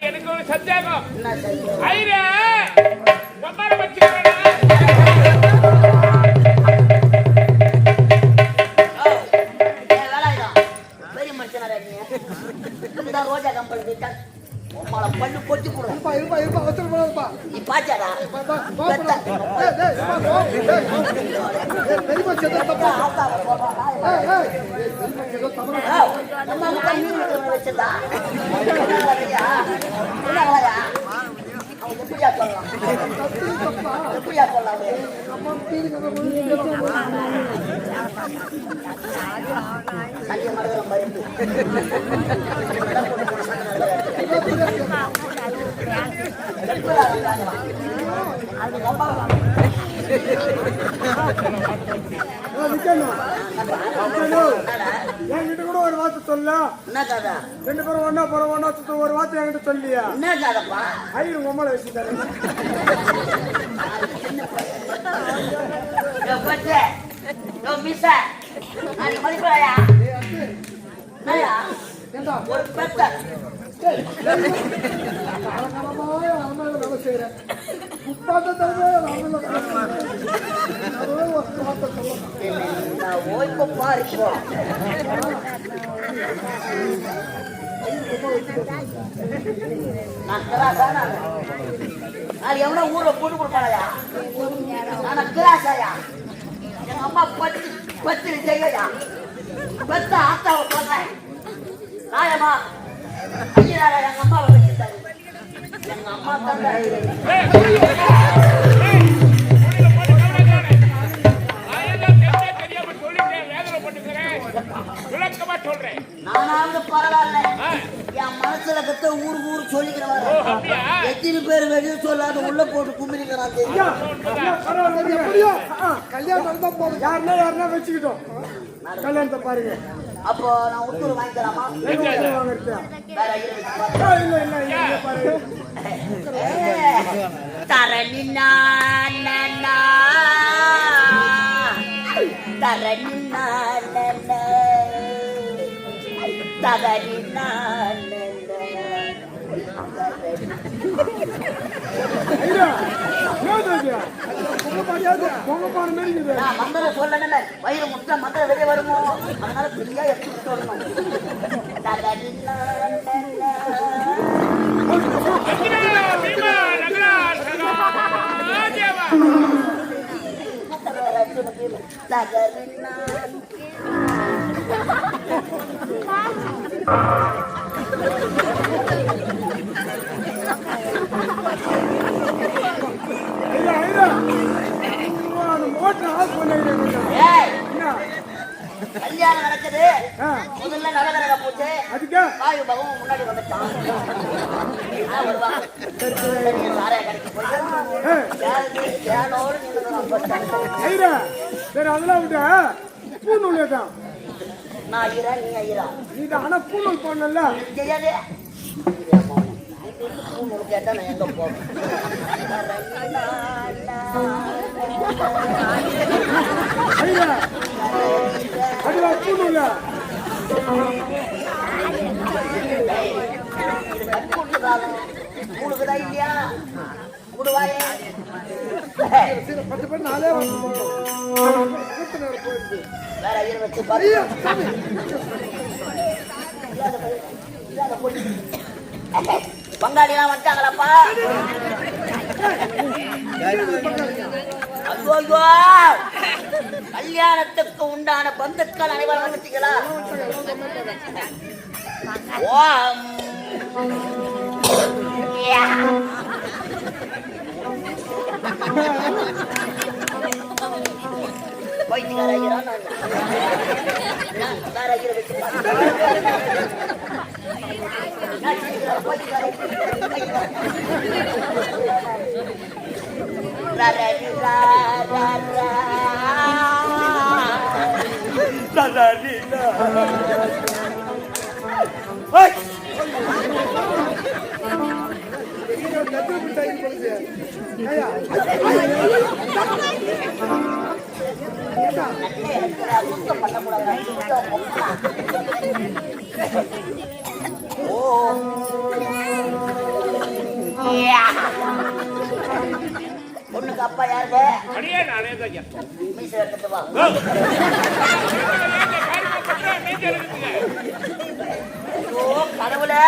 எனக்கு ஒரு சந்தேகம். என்ன சந்தேகம்? ஐயா கம்மார வச்சுக்கறடா. பெரிய மனுஷனா இருக்கீங்க. இந்த ரோஜா கம்பல் கிட்ட உம்மால பல்லு கொட்டி போடு. இருப்பா வச்சிர போறப்பா. நீ பாச்சாடா. பெரிய மனுஷன் தப்பா. ஆத்தாவ போறாடா. நம்ம கண்ணு வச்சதா. என்னங்களையா? அவன் எப்படியா சொல்லலாம்? எப்படியா சொல்லலாம்? சத்திய மரதம் மருந்து என்கிட்ட கூட ஒரு வார்த்தை சொல்ல. என்ன கதை? 2 பேரும் ஒன்னா போற ஒன்னா ஒரு வார்த்தை என்கிட்ட சொல்லியா? என்ன கதைப்பா? ஐயோ உம்மளை வச்சுட்டாரு. ஒரு பெத்த வேலை செய்யறேன். ஓய்வு பாருப்போ. நான் எவனோ ஊர்ல போட்டு கொடுப்பாளையா? நான் கிராசாயா? எங்க அம்மா பத்து செய்யா பெத்த ஆத்தாவை சொல்றேன். நாயமா ஐயா எங்க அம்மாவை வச்சுட்டாரு. எங்க அம்மா தந்த நானாவது பரவாயில்ல. என் மனசுல கத்த ஊருக்கு ஊருக்கு சொல்லிக்கிறவாரு. எத்தனை பேர் வெளியே சொல்லாத உள்ள போட்டு கும்பிடுங்கிறான். கல்யாணம் தான் போதும். யாருன்னா வச்சுக்கிட்டோம். கல்யாணத்தை பாருங்க. அப்போ நான் உத்தூர் வாங்கிக்கலாமா? தரணினா தரணினா தரணினா மந்திரம் சொல்லணும். வயிறு முட்டை மந்திரம் வெளியே வருமோ? அதனால ஃப்ரீயா எடுத்து சொல்லணும். கல்யாணம் நடக்குது. முதல்ல நகரக போச்சு. வாயு பகவான் முன்னாடி வந்துட்டான். அதெல்லாம் விட பூநூல் தான். நான் ஐயரா நீ ஐயரா? நீ ஆனா பூநூல் போடல தெரியாது. பூநூல் கேட்டா நான் எங்க போவேன்? உங்களுக்குதான் இல்லையா? விடுவாயே 10 பேர் 4 வேற ஐயர் வச்சு பாரு. பங்காளிலாம் வந்துட்டாங்களாப்பா? ஐயோ கல்யாணத்துக்கு உண்டான பந்துக்கள் அனைவரும் வந்துட்டீங்களா? போயிட்டுக்கார ஐயரா? வேற ஐயரை வச்சு பண்ணக்கூடாது. உனக்கு அப்பா யாருங்க? அடியே நானே தான் ஐயா. மீசை எடுத்துட்டு வா. ஐயோ கடவுளே,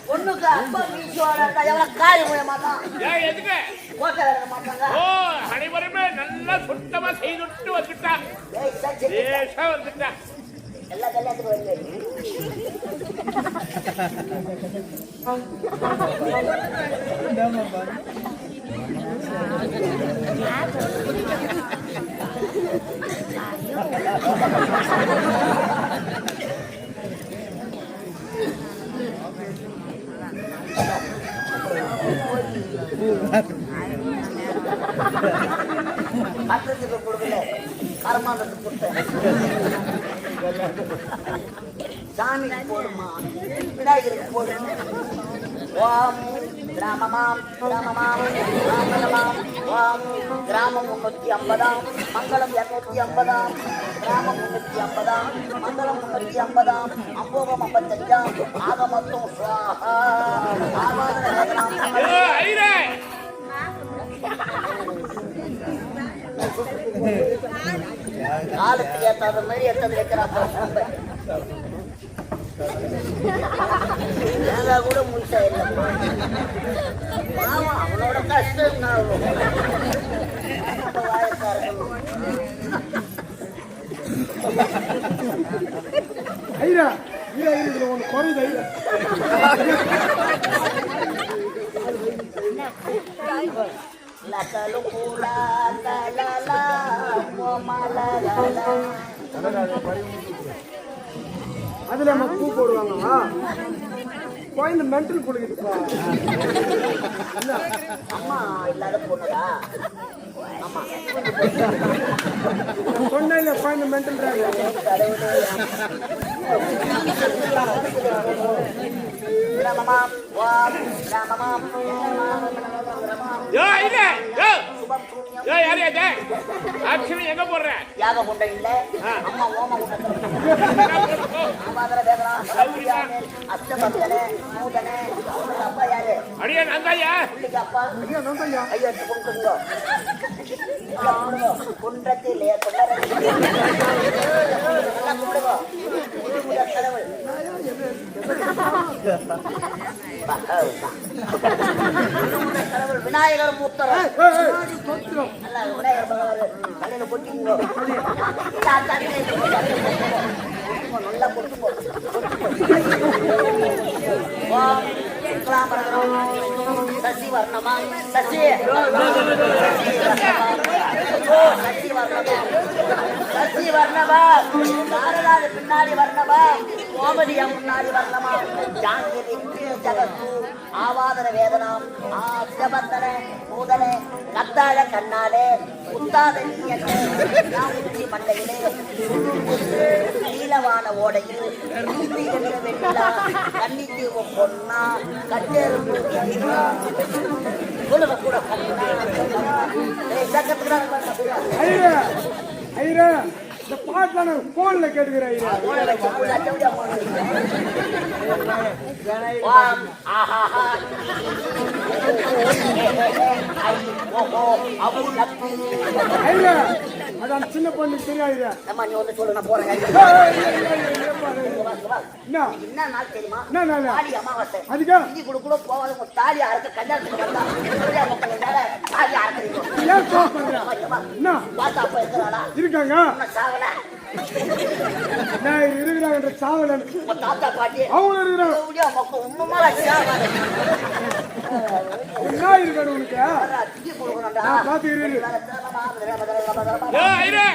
பொண்ணுக்கு அப்பா மீசோட இருந்தா எவ்வளவு காரி முய மாட்டான், ஏன் எதுக்கு? கோட்டை விட மாட்டாங்க. ஓ, அனைவருமே நல்லா சுத்தமா செய்துட்டு வந்துட்டா. ஏய் சரி சரி, லேசா வந்துட்டா. எல்லா கல்யாணத்துக்கு வருது. பத்திரத்துக்கு கொடுக்கல, கரமாண்டத்துக்கு கொடுத்தேன். சாமிக்கு போடுமா, விநாயகருக்கு போடுமா. ஓம் கிராமமாம் கிராமமாம் கிராமமாம் ஓம் கிராமம் 350 மங்களம் 250 கிராமம் 350 மங்களம் 350 அம்போகம் 55 ஆக மொத்தம் சுவாஹா. ஏ, ஐரே. காலத்துக்கு ஏற்றாத மாதிரி எத்தனை வைக்கிறாப்பா. தேங்காய் கூட முழுசா இல்லை. ஆமா, அவனோட கஷ்டம் ஐயா ஐயா இதுல ஒன்று குறையுது ஐயா. அதுல நம்ம பூ போடுவாங்க. குழந்தை மென்டல் கொடுக்குதுப்பா. அம்மா இல்லாத பொண்ணுடா. ஆமா சொன்ன குழந்தை மென்டல் கிராமமாம் ஓம் கிராமமாம் ஏ, ஐரே. ஏ, ஏ, யாரு அது? ஆக்சுவலி எங்க போடுற? யாக குண்டை இல்ல, அம்மா ஓம குண்டை அஷ்டபந்தனே நூதனே. அப்பா யாரு? அடியே நந்தாயா. பிள்ளைக்கு அப்பா ஐயா கொடுத்துருங்க. குன்றத்திலே கடவுள் கடவுள் விநாயகர் மூத்தர். விநாயகர் பகவான் தலையில கொட்டிங்க, நல்லா கொட்டுங்க. சசி வர்ணமா சசி சசி வர்ணமா நாரதாது பின்னாடி வர்ணமா கோமதியா முன்னாடி வர்ணமா ஜாங்கிரி ஜகத்து ஆவாதன வேதனாம் ஆசபந்தன மூதனே கத்தாழ கண்ணாலே உத்தாத நீ மண்டையிலே நீலவான ஓடையில் வெண்ணிலா கன்னித்தீவு பொன்னா கட்டெரும்பு சொல்லுங்க கூட ஐயா ஐயா இந்த பாட்டு நான் போன்ல கேட்டுக்கிறேன் ஐயா. ஐயா அதான் சின்ன பொண்ணு தெரியாது. நீ வந்து சொல்லு, நான் போறேன். என்ன நாள் தெரியுமா? தாலி அமாவாசை. அதுக்கா இந்தி கூட போவாது. உங்க தாலி அறுக்க கல்யாணத்துக்கு வந்தா தாலி அறுக்கிறீங்க. பார்த்தா அப்ப இருக்கிறாளா? இருக்காங்க சாவல இருக்கிறாங்க சாவல. உங்க தாத்தா பாட்டி அவங்க இருக்கிறாங்க. உண்மையா சாவாது என்ன இருக்காரு உனக்கு? திங்கி கொடுக்கணும்டா. பாத்துக்கிறேன். ஏ, ஐரே.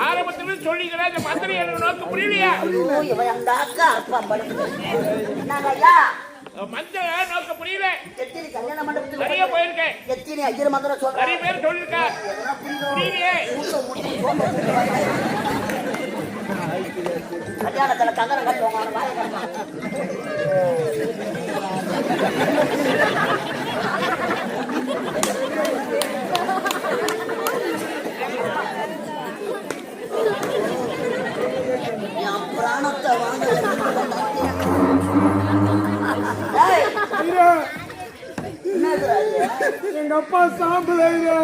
ஆரம்பத்துல சொல்லிக்கிறேன், இந்த மந்திரி எனக்கு நோக்க புரியலையா? இவன் எங்க அக்கா அப்பா படுத்து என்னங்க ஐயா மந்திர நோக்க புரியல. எத்தனை கல்யாண மண்டபத்தில் நிறைய போயிருக்கேன், எத்தனை ஐயர் மந்திரம் சொல்றேன். நிறைய பேர் சொல்லிருக்கா. புரியலையே. கல்யாணத்துல கங்கரம் கட்டுவாங்க. என் பிராணத்தை வாங்க. என்ன எங்க அப்பா சாம்பல் ஐயா.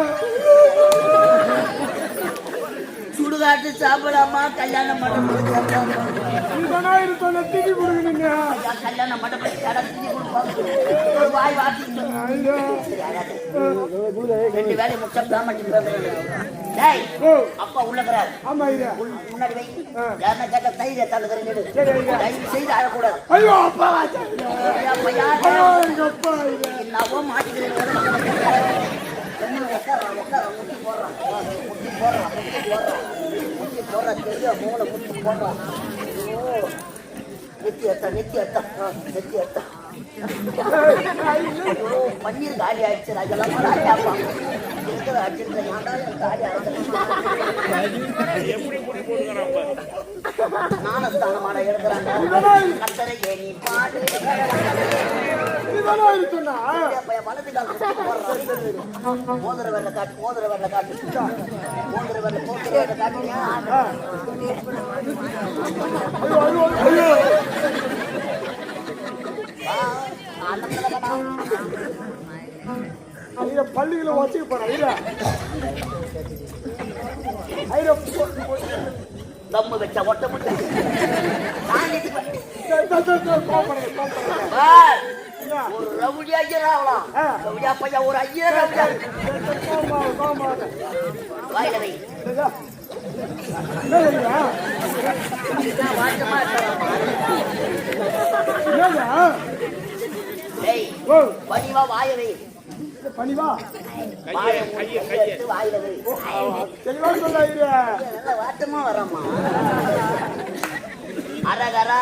சுடுகாட்டு சாப்பிடாமா கல்யாண மண்டபம் இதனாயிரம் சொன்ன திதி கொடுக்குறீங்க. கல்யாண மண்டபம் திதி கொடுப்பாங்க. ஒரு வாய் வாட்டி ஐயா. 2 வேலை முட்டை பேமெண்ட். டேய் அப்பா உள்ளக்கிறார். ஆமா ஐயா. முன்னாடி வை. யாரா கேட்ட தைரிய தள்ளுகிறேன். தயவு செய்து அழக்கூடாது. ஐயோ அப்பா. ஐயா ஐயோ எங்க அப்பா ஐயா. என்னவோ மாட்டிக்கிறேன். முட்டி போடுறான் தெரிய மூளை முட்டி போடுறான். நெத்தி எத்த பன்னீர் காலி ஆயிடுச்சு. அதெல்லாம் இருக்கிற அடிச்சிருந்த காலி ஞானஸ்தானமான எடுக்கிறாங்க. கத்தரை ஏனி பாடு வலது கால் மோதிர வரல காட்டு ஐயா பள்ளிகளை வச்சுக்க போறேன் ஐயா. ஐயா தம்மு வச்சா ஒட்ட முட்டை ஒரு ரவுடி ஐயராகலாம். ரவுடியா பையா ஒரு ஐயர் ரவுடியா வாயிலவை பணிவா வாயவை பணிவா வாயிலவை தெளிவா சொல்ல வாட்டமா வரமா. அரகரா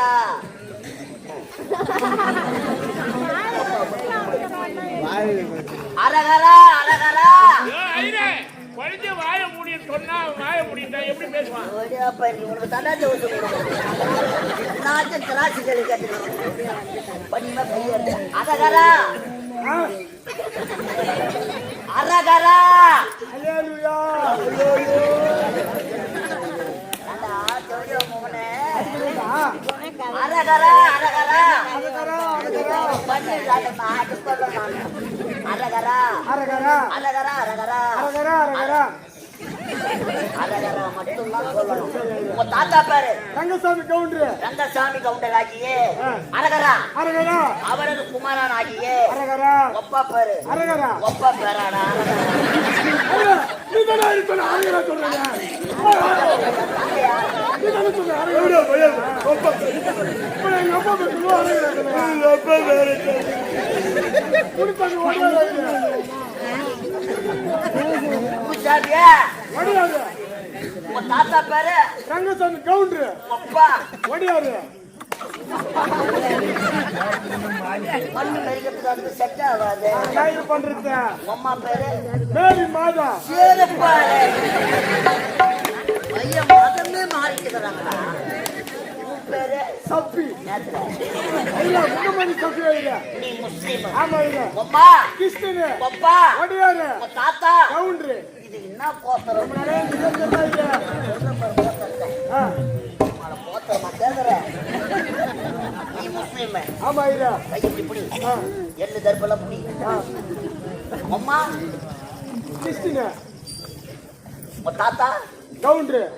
அரகரா அரகரா படிச்சு வாய முடிய சொன்னா வாய முடியா எப்படி பேசுவான்? உனக்கு தண்டாச்சு திராட்சை கேள்வி கேட்டுக்கணும். பண்ணிமா கையெழுத்து அரகரா அரகரா அரகரா அரகரா அரகரா அரகரா அரகரா அரகரா அரகரா மட்டும்தான் சொல்லணும். உங்க தாத்தா பேரு ரங்கசாமி கவுண்டர். ரங்கசாமி கவுண்டர் ஆகியே அரகரா அரகரா. அவரது குமாரன் ஆகியே அரகரா. ஒப்பா பேரு அரகரா. ஒப்பா பேராடா உங்க தாத்தா பேரு ரங்கசாமி கவுண்டர். ஒப்பா ஒடியாரு மண்ணு மெரிக்கிறதுக்கு வந்து செட் ஆகாது. பண்றது அம்மா பேரு மேரி மாதா. சேரப்பாரு பையன் மதமே மாறிக்கிறாங்களா? பேரு சப்பி. நீ முஸ்லீம். ஆமா இல்ல ஒப்பா கிறிஸ்டின். ஒப்பா ஒடியாரு உங்க தாத்தா கவுண்டர். இது என்ன போத்துறோம்? போத்துறமா கேக்குற? நீ முஸ்லீம். ஆமா இல்ல கையெழுத்து இப்படி எள்ளு தர்பெல்லாம் புடி. அம்மா கிறிஸ்டின். உங்க தாத்தா கவுண்டர்.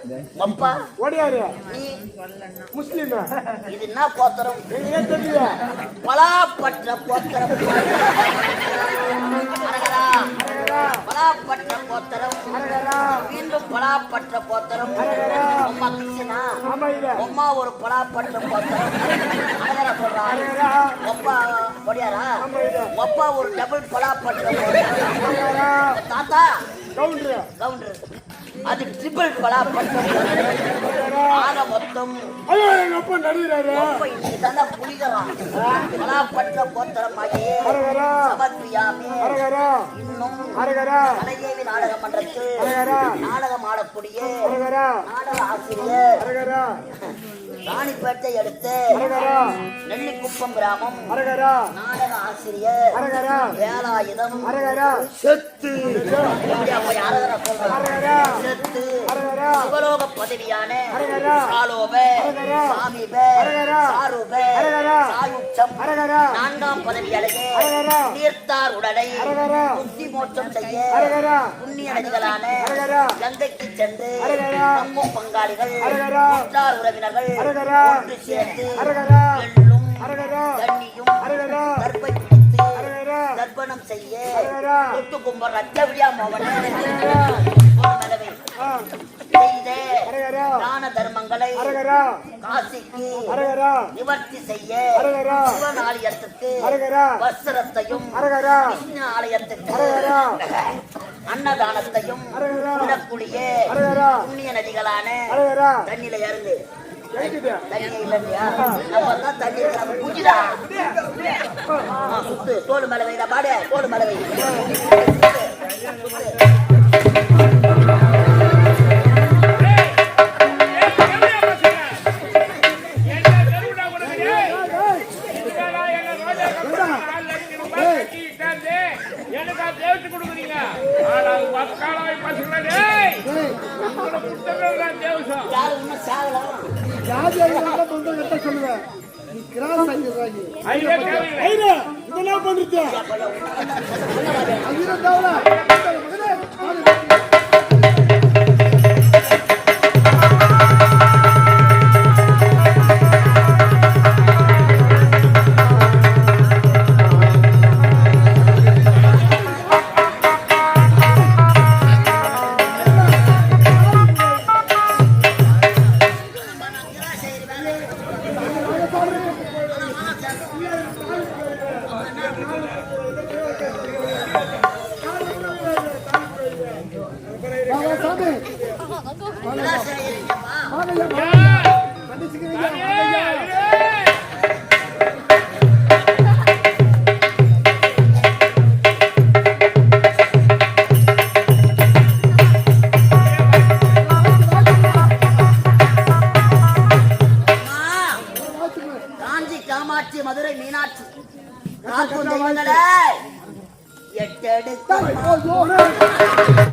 அப்பா ஒடியாரு நீ முஸ்லீம். இது என்ன போத்துறோம்? ஏன் தெரியல? பலாப்பற்ற போத்திரம். அரகரா பலாப்பற்ற போத்திரம். மீண்டும் பலாப்பற்ற போத்திரம். அம்மா கிருஷ்ணா. ஆமா இல்ல அம்மா ஒரு பலாப்பற்ற போத்திரம். அரகரா சொல்றாரு. அப்பா பொடியாரா? அப்பா ஒரு டபுள் பலாப்பற்ற போத்திரம். தாத்தா கவுண்டர். கவுண்டர். அது ட்ரிபிள் பலாப்பற்ற ஆக மொத்தம். ஐயோ எங்க அப்பா நடுகிறாரு. இதெல்லாம் புரிகிறான். பலாப்பற்ற போத்திரமாகி சமர்ப்பியாமே. இன்னும் கலைதேவி நாடக மன்றத்தில் நாடகம் ஆடக்கூடிய நாடக ஆசிரியர் ராணிப்பேட்டை அடுத்து அரகரா நெல்லிக்குப்பம் கிராமம் அரகரா நாடக ஆசிரியர் அரகரா வேலாயுதம் அரகரா செத்து இந்தியா போய் அரகரா சொல்றாங்க. அரகரா செத்து அரகரா சிவலோக பதவியான அரகரா சாலோப அரகரா சாமிப அரகரா சாருப அரகரா சாயுச்சம் அரகரா 4ஆம் பதவி அடைய அரகரா தீர்த்தார் உடலை அரகரா முக்தி மோட்சம் செய்ய அரகரா புண்ணிய நதிகளான அரகரா கங்கைக்கு சென்று அரகரா பங்கும் பங்காளிகள் அரகரா உற்றார் உறவினர்கள் அரகரா ஒன்று சேர்ந்து அரகரா எள்ளும் அரகரா தண்ணியும் அரகரா கற்பை பிடித்து அரகரா தர்ப்பணம் செய்ய அரகரா தொட்டு கும்பர் ரத்தவிடியா மோகன ஆ செய்த அரகரா தான தர்மங்களை அரகரா காசிக்கு அரகரா நிவர்த்தி செய்ய அரகரா சிவன் ஆலயத்துக்கு அரகரா வஸ்திரத்தையும் அரகரா கிருஷ்ண ஆலயத்துக்கு அரகரா அன்னதானத்தையும் அரகரா விடக்கூடிய அரகரா புண்ணிய நதிகளான அரகரா தண்ணியில இறங்கு கேக்குதா தண்ணி இல்லையா நம்ம தான் தண்ணி நம்ம குடிடா சுத்து தோல் மேல வைடா பாடு தோல் மேல வை எனக்கா தேவச்சு கொடுக்குறீங்க ஆனா மக்காளாவை பசங்களா டேய் உங்களை புத்தகங்களா தேவசம் யாரும் இன்னும் சாகலாம் ராஜா தொண்டை கட்ட சொல்லுவேன் நீ கிராஸ் ஆகிடுறாங்க ஐயா தேவையில்லை ஐயா இதெல்லாம் பண்ணிருக்கியா ஐயா தேவல காஞ்சி காமாட்சி மதுரை மீனாட்சி காக்கும் தெய்வங்களே எட்டெடுத்து